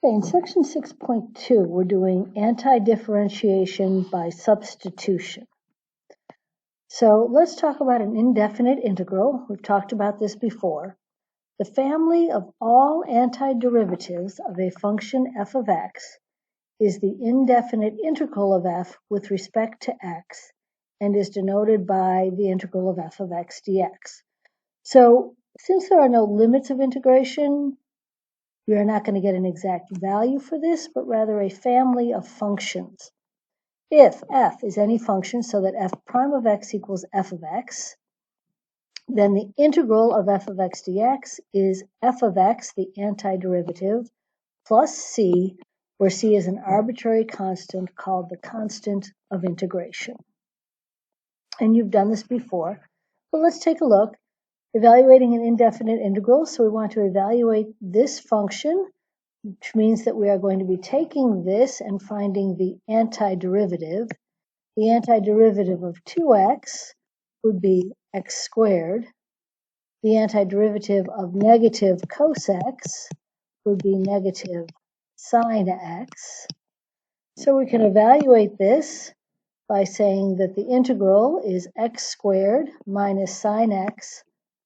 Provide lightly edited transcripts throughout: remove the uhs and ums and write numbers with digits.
Okay, in section 6.2, we're doing anti-differentiation by substitution. So let's talk about an indefinite integral. We've talked about this before. The family of all antiderivatives of a function f of x is the indefinite integral of f with respect to x and is denoted by the integral of f of x dx. So since there are no limits of integration, we are not going to get an exact value for this, but rather a family of functions. If f is any function so that f prime of x equals f of x, then the integral of f of x dx is f of x, the antiderivative, plus c, where c is an arbitrary constant called the constant of integration. And you've done this before, but let's take a look. Evaluating an indefinite integral, so we want to evaluate this function, which means that we are going to be taking this and finding the antiderivative. The antiderivative of 2x would be x squared. The antiderivative of negative cos x would be negative sine x. So we can evaluate this by saying that the integral is x squared minus sine x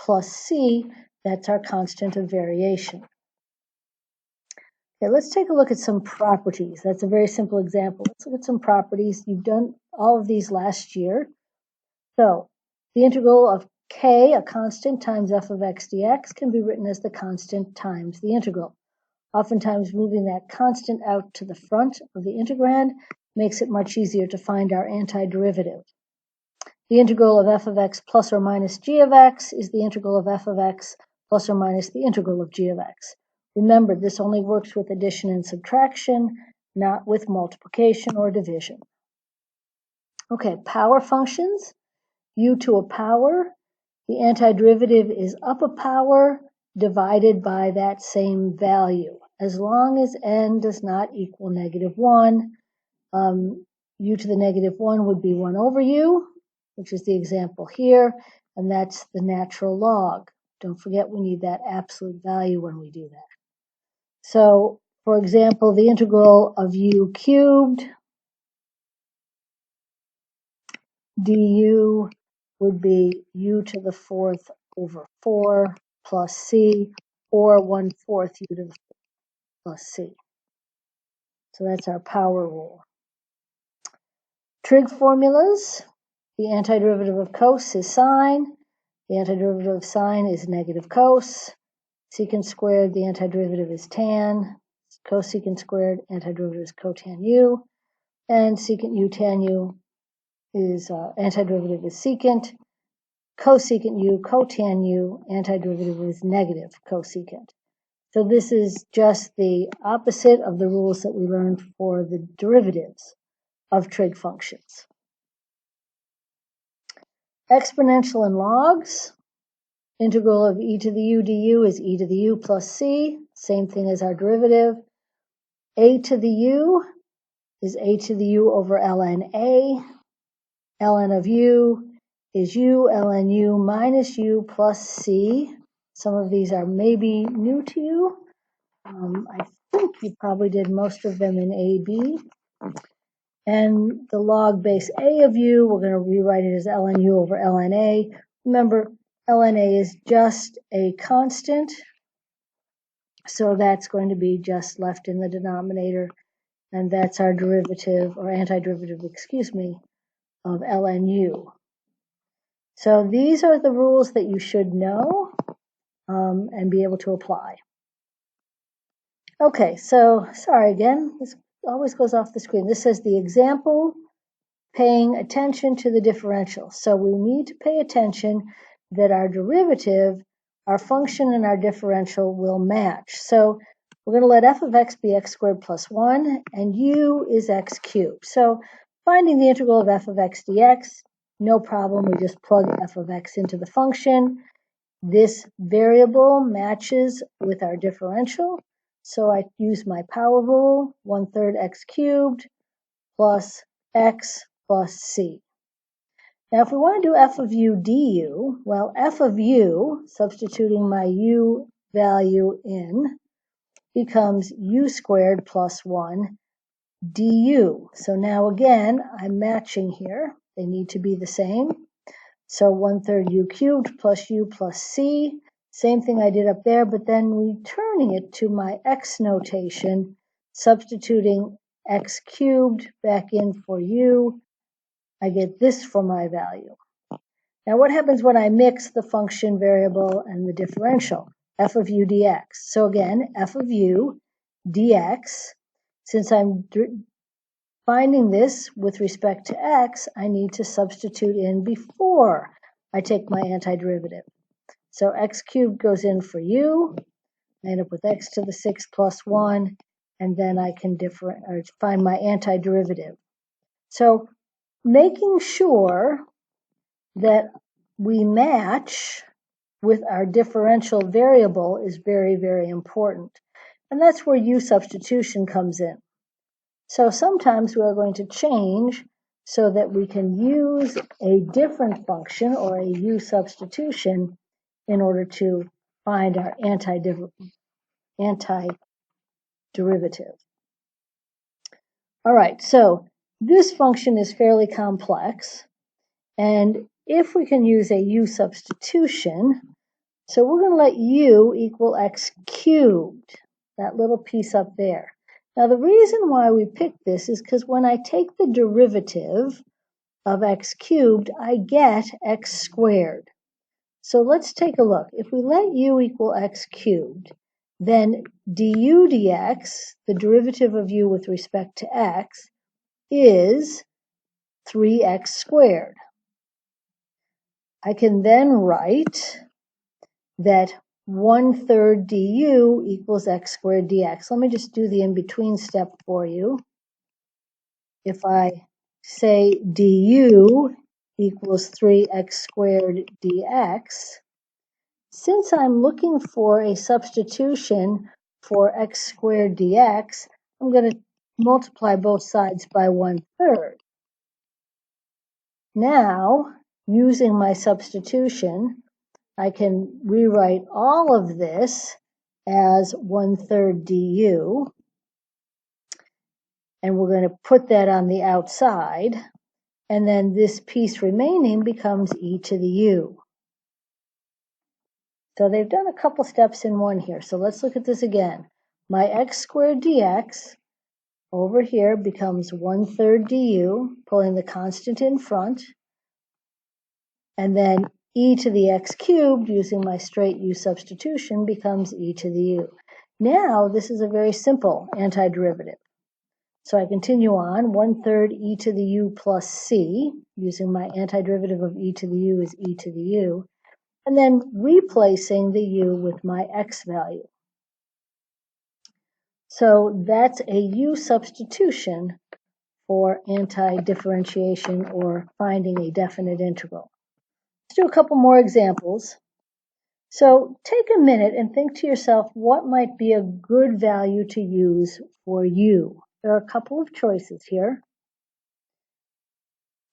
plus c. That's our constant of variation. Okay, let's take a look at some properties. That's a very simple example. Let's look at some properties. You've done all of these last year. So the integral of k, a constant, times f of x dx can be written as the constant times the integral. Oftentimes moving that constant out to the front of the integrand makes it much easier to find our antiderivative. The integral of f of x plus or minus g of x is the integral of f of x plus or minus the integral of g of x. Remember, this only works with addition and subtraction, not with multiplication or division. Okay, power functions. U to a power. The antiderivative is up a power divided by that same value. As long as n does not equal -1, u to the -1 would be 1 over u, which is the example here, and that's the natural log. Don't forget we need that absolute value when we do that. So, for example, the integral of u cubed du would be u to the 4th over 4 plus c, or 1/4 u to the 4th plus c. So that's our power rule. Trig formulas. The antiderivative of cos is sine. The antiderivative of sine is negative cos. Secant squared, the antiderivative is tan. Cosecant squared, antiderivative is cotan u. And secant u tan u is antiderivative is secant. Cosecant u, cotan u, antiderivative is negative cosecant. So this is just the opposite of the rules that we learned for the derivatives of trig functions. Exponential and logs. Integral of e to the u du is e to the u plus c, same thing as our derivative. A to the u is a to the u over ln a. Ln of u is u ln u minus u plus c. Some of these are maybe new to you. I think you probably did most of them in AB. And the log base a of u, we're going to rewrite it as ln u over ln a. Remember, ln a is just a constant, so that's going to be just left in the denominator, and that's our derivative, or antiderivative, excuse me, of ln u. So these are the rules that you should know and be able to apply. Okay, so sorry again, this always goes off the screen. This says the example paying attention to the differential. So we need to pay attention that our derivative, our function, and our differential will match. So we're going to let f of x be x squared plus 1, and u is x cubed. So finding the integral of f of x dx, no problem. We just plug f of x into the function. This variable matches with our differential. So I use my power rule, 1/3 x cubed plus x plus c. Now, if we want to do f of u du, well, f of u, substituting my u value in, becomes u squared plus 1 du. So now again, I'm matching here. They need to be the same. So 1/3 u cubed plus u plus c. Same thing I did up there, but then returning it to my x notation, substituting x cubed back in for u, I get this for my value. Now what happens when I mix the function variable and the differential? F of u dx. So again, f of u dx, since I'm finding this with respect to x, I need to substitute in before I take my antiderivative. So x cubed goes in for u, I end up with x to the 6 plus 1, and then I can find my antiderivative. So making sure that we match with our differential variable is very, very important. And that's where u substitution comes in. So sometimes we are going to change so that we can use a different function or a u substitution in order to find our antiderivative. All right, so this function is fairly complex. And if we can use a u substitution, so we're going to let u equal x cubed, that little piece up there. Now the reason why we picked this is because when I take the derivative of x cubed, I get x squared. So let's take a look. If we let u equal x cubed, then du dx, the derivative of u with respect to x, is 3x squared. I can then write that 1/3 du equals x squared dx. Let me just do the in-between step for you. If I say du equals 3x squared dx, since I'm looking for a substitution for x squared dx, I'm going to multiply both sides by 1/3. Now, using my substitution, I can rewrite all of this as 1/3 du, and we're going to put that on the outside, and then this piece remaining becomes e to the u. So they've done a couple steps in one here. So let's look at this again. My x squared dx over here becomes 1/3 du, pulling the constant in front, and then e to the x cubed, using my straight u substitution, becomes e to the u. Now this is a very simple antiderivative. So I continue on, 1/3 e to the u plus c, using my antiderivative of e to the u is e to the u, and then replacing the u with my x value. So that's a u substitution for anti-differentiation or finding a definite integral. Let's do a couple more examples. So take a minute and think to yourself what might be a good value to use for u. There are a couple of choices here.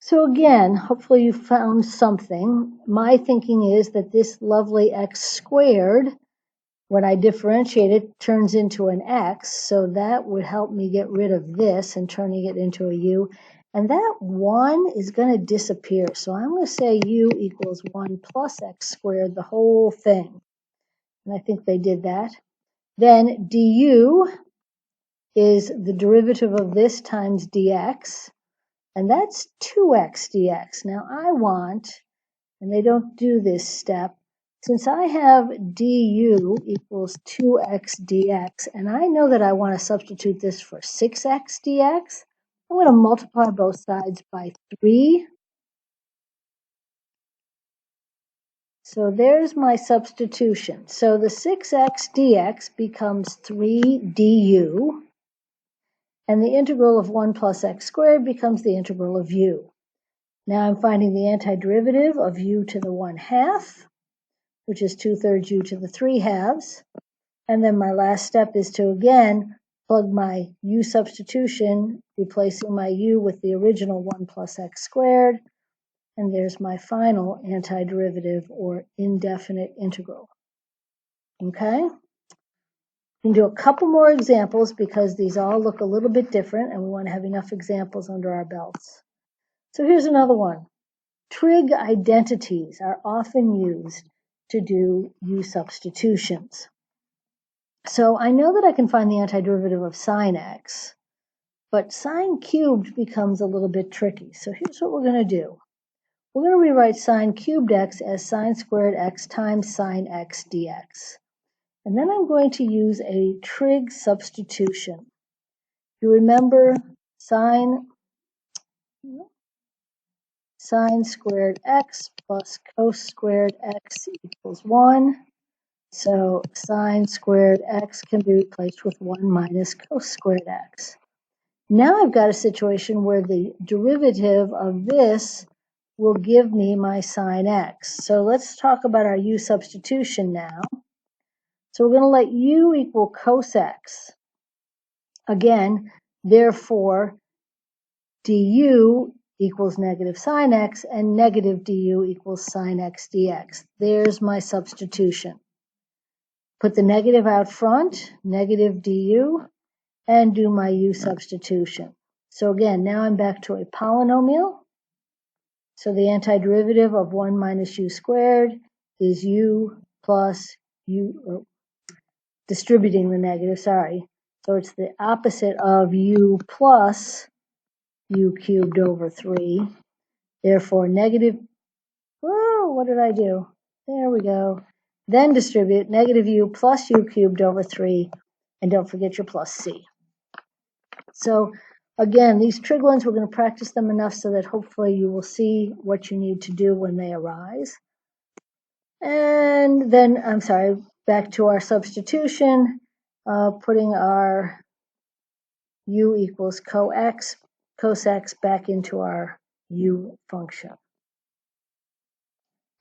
So again, hopefully you found something. My thinking is that this lovely x squared, when I differentiate it, turns into an x, so that would help me get rid of this and turning it into a u. And that 1 is going to disappear, so I'm going to say u equals 1 plus x squared, the whole thing. And I think they did that. Then du is the derivative of this times dx, and that's 2x dx. Now I want, and they don't do this step, since I have du equals 2x dx, and I know that I want to substitute this for 6x dx, I'm going to multiply both sides by 3. So there's my substitution. So the 6x dx becomes 3 du, and the integral of 1 plus x squared becomes the integral of u. Now I'm finding the antiderivative of u to the 1/2, which is 2/3 u to the 3/2. And then my last step is to again plug my u substitution, replacing my u with the original 1 plus x squared. And there's my final antiderivative or indefinite integral. Okay? We can do a couple more examples because these all look a little bit different and we want to have enough examples under our belts. So here's another one. Trig identities are often used to do U substitutions. So I know that I can find the antiderivative of sine x, but sine cubed becomes a little bit tricky. So here's what we're going to do. We're going to rewrite sine cubed x as sine squared x times sine x dx. And then I'm going to use a trig substitution. You remember sine squared x plus cos squared x equals 1. So sine squared x can be replaced with 1 minus cos squared x. Now I've got a situation where the derivative of this will give me my sine x. So let's talk about our u substitution now. So we're going to let u equal cos x. Again, therefore, du equals negative sine x, and negative du equals sine x dx. There's my substitution. Put the negative out front, negative du, and do my u substitution. So again, now I'm back to a polynomial. So the antiderivative of 1 minus u squared is u plus u, distributing the negative, sorry. So it's the opposite of u plus u cubed over 3. Therefore, negative, whoa, what did I do? There we go. Then distribute negative u plus u cubed over 3, and don't forget your plus c. So again, these trig ones, we're going to practice them enough so that hopefully you will see what you need to do when they arise. And then, I'm sorry, back to our substitution, putting our u equals cos x back into our u function.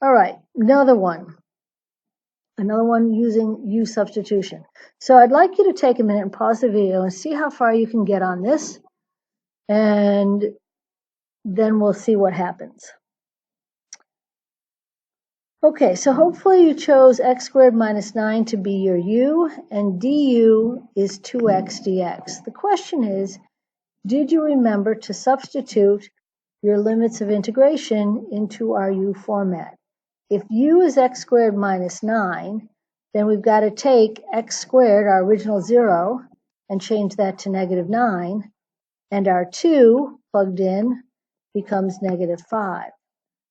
All right, another one using u substitution. So I'd like you to take a minute and pause the video and see how far you can get on this, and then we'll see what happens. Okay, so hopefully you chose x squared minus 9 to be your u, and du is 2x dx. The question is, did you remember to substitute your limits of integration into our u format? If u is x squared minus 9, then we've got to take x squared, our original 0, and change that to negative 9, and our 2 plugged in becomes negative 5.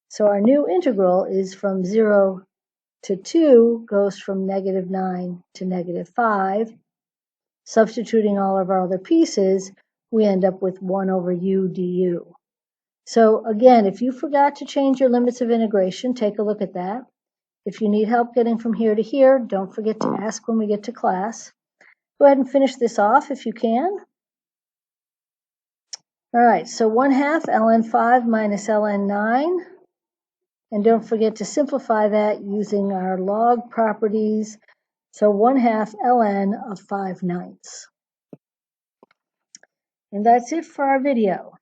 So our new integral is from 0 to 2, goes from negative 9 to negative 5. Substituting all of our other pieces, we end up with 1 over u du. So again, if you forgot to change your limits of integration, take a look at that. If you need help getting from here to here, don't forget to ask when we get to class. Go ahead and finish this off if you can. All right, so 1/2 ln 5 minus ln 9. And don't forget to simplify that using our log properties. So 1/2 ln of 5/9. And that's it for our video.